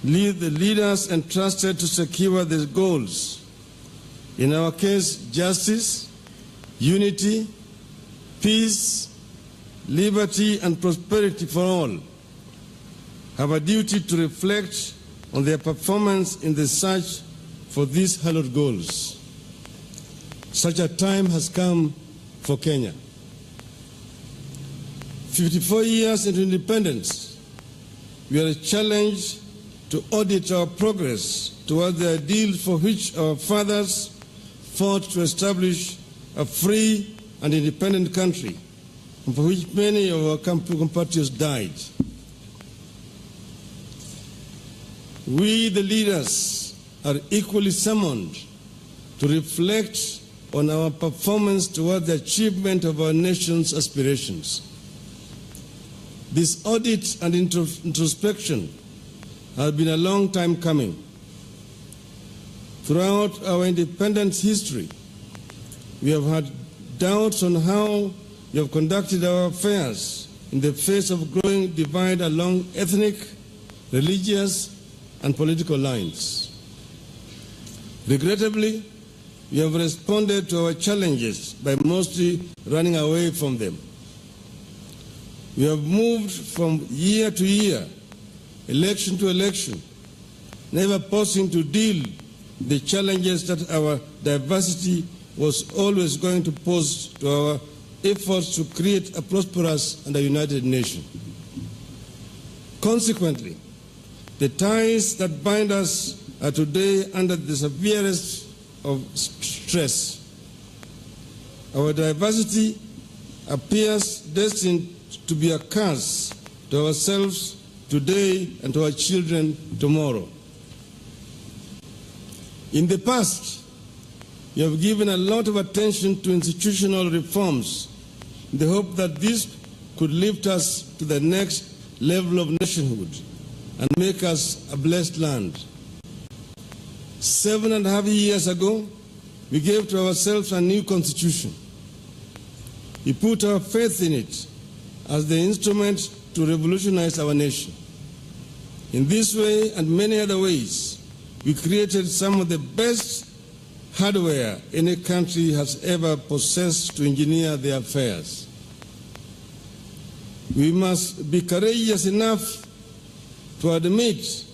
the leaders entrusted to secure the goals, in our case, justice, unity, peace, liberty, and prosperity for all, have a duty to reflect on their performance in the search for these hallowed goals. Such a time has come for Kenya. 54 years into independence, we are challenged to audit our progress towards the ideals for which our fathers fought to establish a free and independent country, and for which many of our compatriots died. We, the leaders, are equally summoned to reflect on our performance toward the achievement of our nation's aspirations. This audit and introspection has been a long time coming. Throughout our independence history, we have had doubts on how we have conducted our affairs in the face of growing divide along ethnic, religious, and political lines. Regrettably, we have responded to our challenges by mostly running away from them. We have moved from year to year, election to election, never pausing to deal with the challenges that our diversity was always going to pose to our efforts to create a prosperous and a united nation. Consequently, the ties that bind us are today under the severest of stress. Our diversity appears destined to be a curse to ourselves today and to our children tomorrow. In the past, we have given a lot of attention to institutional reforms in the hope that this could lift us to the next level of nationhood and make us a blessed land. 7.5 years ago, we gave to ourselves a new constitution. We put our faith in it as the instrument to revolutionize our nation. In this way and many other ways, we created some of the best hardware any country has ever possessed to engineer their affairs. We must be courageous enough to admit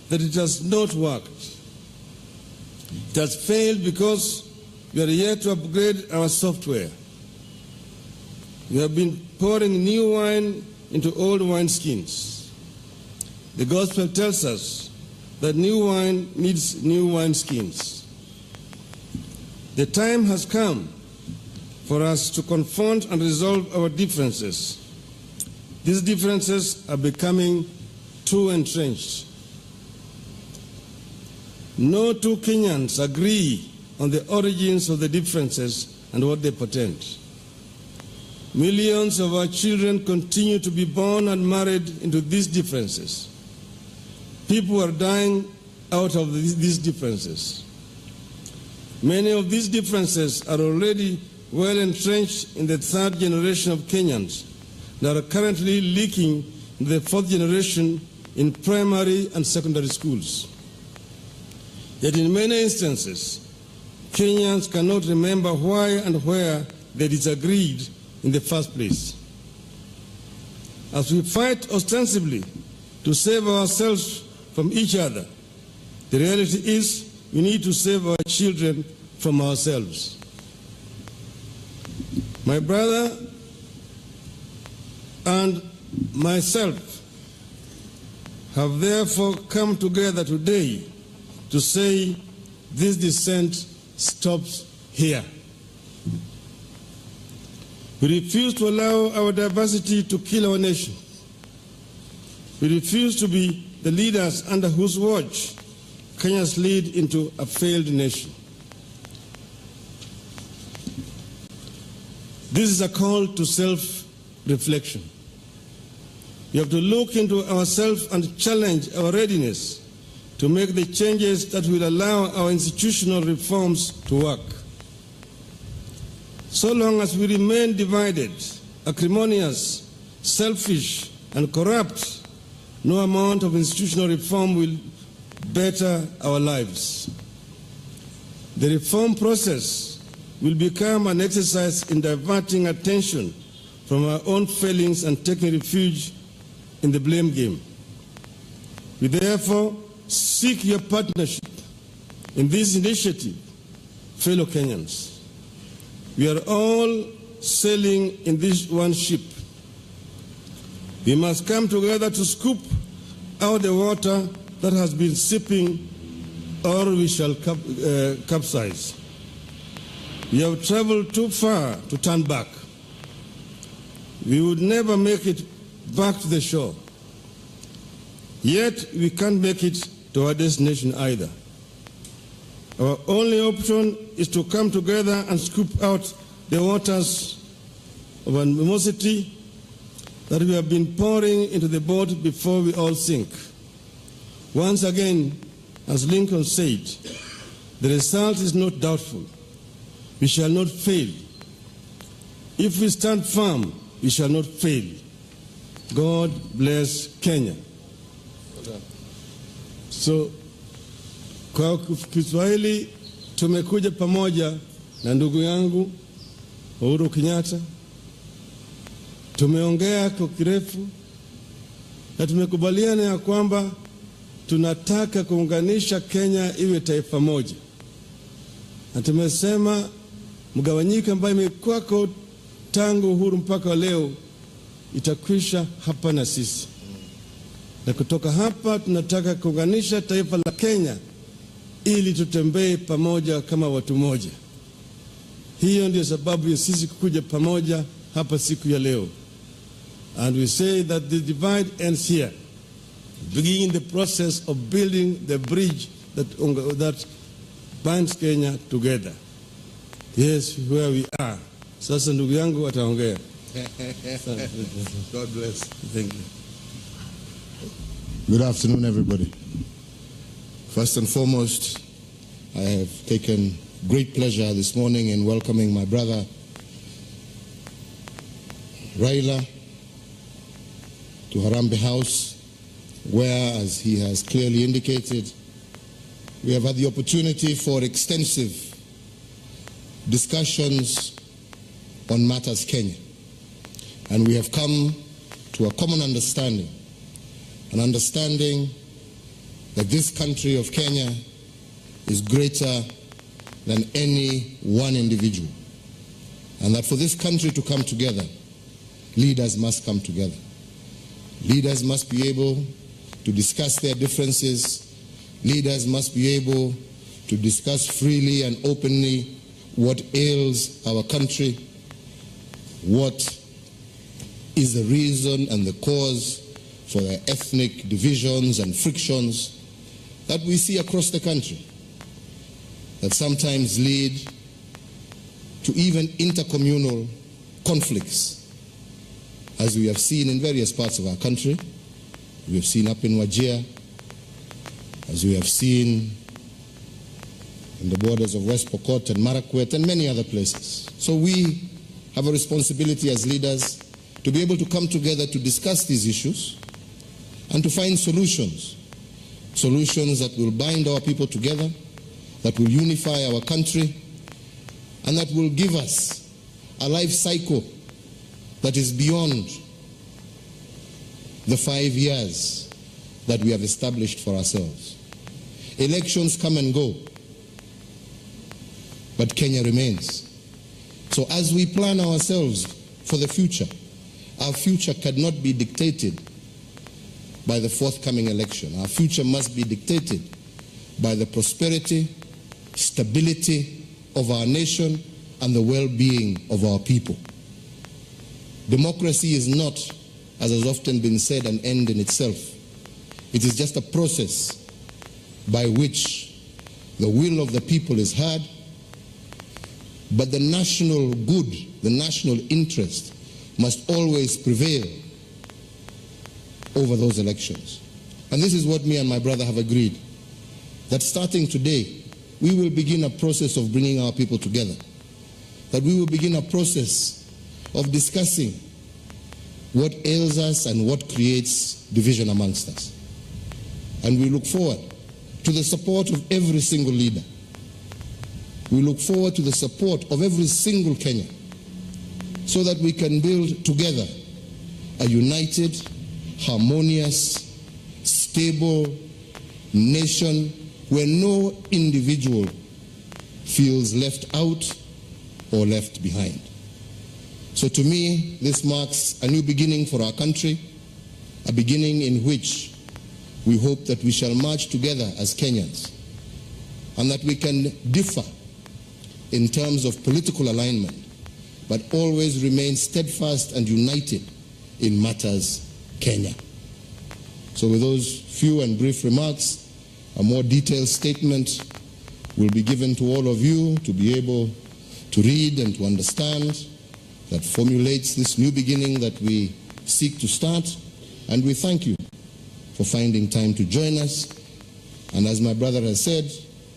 that it has not worked. It has failed because we are yet to upgrade our software. We have been pouring new wine into old wineskins. The gospel tells us that new wine needs new wineskins. The time has come for us to confront and resolve our differences. These differences are becoming too entrenched. No two Kenyans agree on the origins of the differences and what they portend. Millions of our children continue to be born and married into these differences. People are dying out of these differences. Many of these differences are already well entrenched in the third generation of Kenyans that are currently leaking in the fourth generation in primary and secondary schools. Yet in many instances, Kenyans cannot remember why and where they disagreed in the first place. As we fight ostensibly to save ourselves from each other, the reality is we need to save our children from ourselves. My brother and myself have therefore come together today to say this dissent stops here. We refuse to allow our diversity to kill our nation. We refuse to be the leaders under whose watch Kenya's lead into a failed nation. This is a call to self-reflection. We have to look into ourselves and challenge our readiness to make the changes that will allow our institutional reforms to work. So long as we remain divided, acrimonious, selfish, and corrupt, no amount of institutional reform better our lives. The reform process will become an exercise in diverting attention from our own failings and taking refuge in the blame game. We therefore seek your partnership in this initiative, fellow Kenyans. We are all sailing in this one ship. We must come together to scoop out the water that has been sipping, or we shall capsize. We have traveled too far to turn back. We would never make it back to the shore. Yet we can't make it to our destination either. Our only option is to come together and scoop out the waters of animosity that we have been pouring into the boat before we all sink. Once again, as Lincoln said, the result is not doubtful. We shall not fail. If we stand firm, we shall not fail. God bless Kenya. So, kwa Kiswahili tumekuja pamoja na ndugu yangu Uhuru Kenyatta. Tumeongea kwa kirefu na tumekubaliana ya kwamba tunataka kuunganisha Kenya iwe taifa moja. Na tumesema mgawanyiko ambayo imekuwako tangu uhuru mpaka leo itakwisha hapa na sisi. Na kutoka hapa tunataka kuunganisha taifa la Kenya ili tutembee pamoja kama watu moja. Hiyo ndio sababu ya sisi kukuja pamoja hapa siku ya leo. And we say that the divide ends here, beginning the process of building the bridge that binds Kenya together. Yes, where we are. Sasa ndugu yangu ataongea. God bless. Thank you. Good afternoon, everybody. First and foremost, I have taken great pleasure this morning in welcoming my brother Raila to Harambee House, where, as he has clearly indicated, we have had the opportunity for extensive discussions on matters Kenya. And we have come to a common understanding, an understanding that this country of Kenya is greater than any one individual. And that for this country to come together, leaders must come together. Leaders must be able to discuss their differences. Leaders must be able to discuss freely and openly what ails our country, what is the reason and the cause for the ethnic divisions and frictions that we see across the country, that sometimes lead to even intercommunal conflicts, as we have seen in various parts of our country. We have seen up in Wajir, as we have seen in the borders of West Pokot and Marakwet and many other places. So we have a responsibility as leaders to be able to come together to discuss these issues and to find solutions. Solutions that will bind our people together, that will unify our country, and that will give us a life cycle that is beyond the 5 years that we have established for ourselves. Elections come and go, but Kenya remains. So as we plan ourselves for the future, our future cannot be dictated by the forthcoming election. Our future must be dictated by the prosperity, stability of our nation and the well-being of our people. Democracy is not, as has often been said, an end in itself. It is just a process by which the will of the people is heard, but the national good, the national interest must always prevail over those elections. And this is what me and my brother have agreed, that starting today, we will begin a process of bringing our people together, that we will begin a process of discussing what ails us and what creates division amongst us. And we look forward to the support of every single leader. We look forward to the support of every single Kenyan so that we can build together a united, harmonious, stable nation where no individual feels left out or left behind. So to me, this marks a new beginning for our country, a beginning in which we hope that we shall march together as Kenyans and that we can differ in terms of political alignment, but always remain steadfast and united in matters Kenya. So with those few and brief remarks, a more detailed statement will be given to all of you to be able to read and to understand, that formulates this new beginning that we seek to start. And we thank you for finding time to join us. And as my brother has said,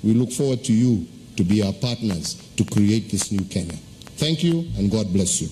we look forward to you to be our partners to create this new Kenya. Thank you, and God bless you.